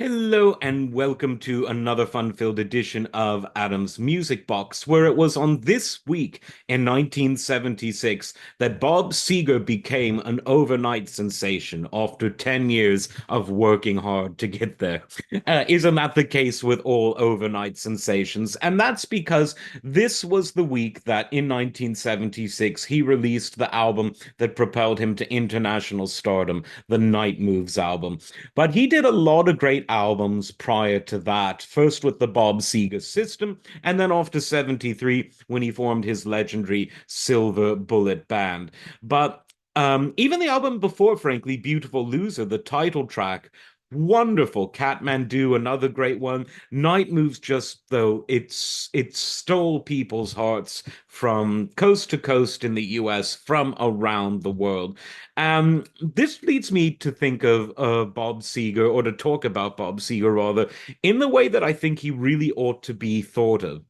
Hello and welcome to another fun-filled edition of Adam's Music Box, where it was on this week in 1976 that Bob Seger became an overnight sensation after 10 years of working hard to get there. Isn't that the case with all overnight sensations? And that's because this was the week that in 1976 he released the album that propelled him to international stardom, the Night Moves album. But he did a lot of great albums prior to that, first with the Bob Seger System, and then off to 73 when he formed his legendary Silver Bullet Band. But even the album before, frankly, Beautiful Loser, the title track, wonderful. Catmandu, another great one. Night Moves just though it stole people's hearts from coast to coast in the US, from around the world. This leads me to think of Bob Seger, or to talk about Bob Seger rather, in the way that I think he really ought to be thought of.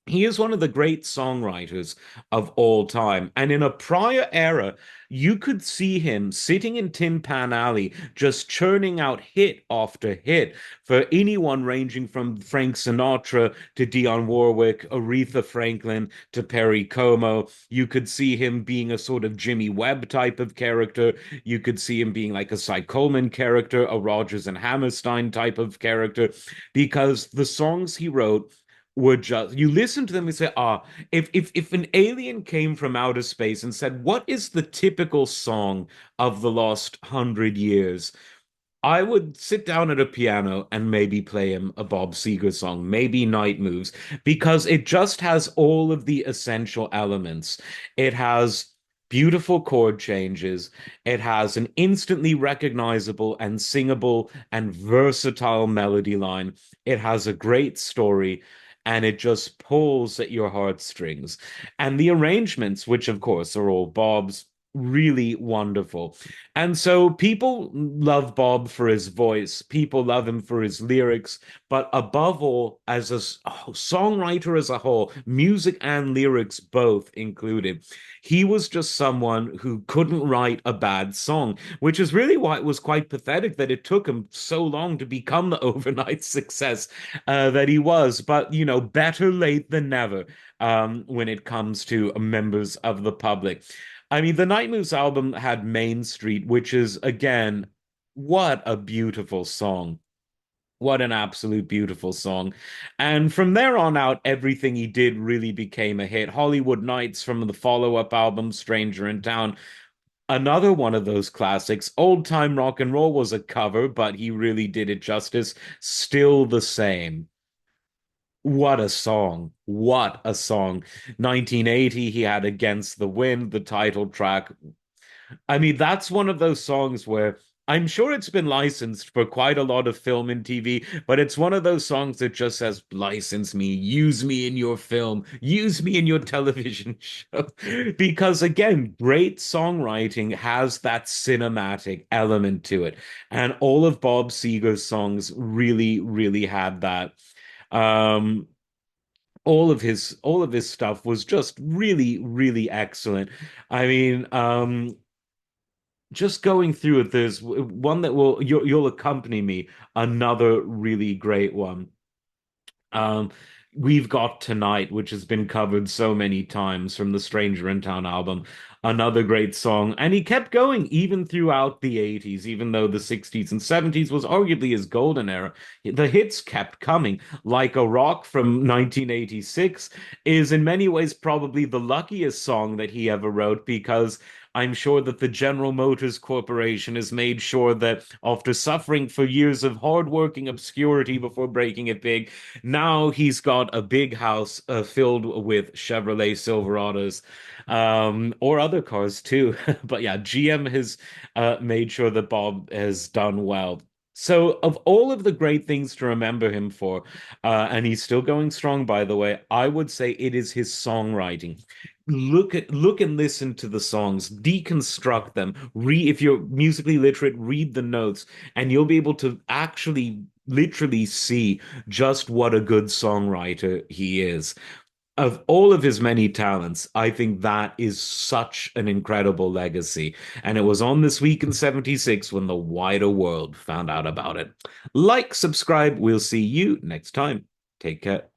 He is one of the great songwriters of all time. And in a prior era, you could see him sitting in Tin Pan Alley, just churning out hit after hit for anyone ranging from Frank Sinatra to Dionne Warwick, Aretha Franklin to Perry Como. You could see him being a sort of Jimmy Webb type of character. You could see him being like a Cy Coleman character, a Rodgers and Hammerstein type of character, because the songs he wrote were just, you listen to them and say, if an alien came from outer space and said, what is the typical song of the last 100 years? I would sit down at a piano and maybe play him a Bob Seger song, maybe Night Moves, because it just has all of the essential elements. It has beautiful chord changes. It has an instantly recognizable and singable and versatile melody line. It has a great story. And it just pulls at your heartstrings. And the arrangements, which of course are all Bob's, really wonderful. And so people love Bob for his voice, people love him for his lyrics, but above all, as a songwriter as a whole, music and lyrics both included, he was just someone who couldn't write a bad song, which is really why it was quite pathetic that it took him so long to become the overnight success that he was. But, better late than never when it comes to members of the public. I mean, the Night Moves album had Main Street, which is, again, what a beautiful song. What an absolute beautiful song. And from there on out, everything he did really became a hit. Hollywood Nights from the follow-up album, Stranger in Town, another one of those classics. Old Time Rock and Roll was a cover, but he really did it justice. Still the same. What a song. What a song. 1980, he had Against the Wind, the title track. I mean, that's one of those songs where I'm sure it's been licensed for quite a lot of film and TV, but it's one of those songs that just says, license me, use me in your film, use me in your television show. Because again, great songwriting has that cinematic element to it. And all of Bob Seger's songs really, really had that. Um, all of his stuff was just really, really excellent. I mean, just going through it, there's one that you'll accompany me. Another really great one. Um, we've got Tonight, which has been covered so many times from the Stranger in Town album. Another great song. And he kept going even throughout the 80s, even though the 60s and 70s was arguably his golden era. The hits kept coming. Like a Rock from 1986 is in many ways probably the luckiest song that he ever wrote, because I'm sure that the General Motors Corporation has made sure that after suffering for years of hardworking obscurity before breaking it big, now he's got a big house filled with Chevrolet Silverados, or other cars too. But yeah, GM has made sure that Bob has done well. So, of all of the great things to remember him for, and he's still going strong, by the way, I would say it is his songwriting. Look and listen to the songs, deconstruct them. If you're musically literate, read the notes, and you'll be able to actually literally see just what a good songwriter he is. Of all of his many talents, I think that is such an incredible legacy. And it was on this week in 76 when the wider world found out about it. Like, subscribe. We'll see you next time. Take care.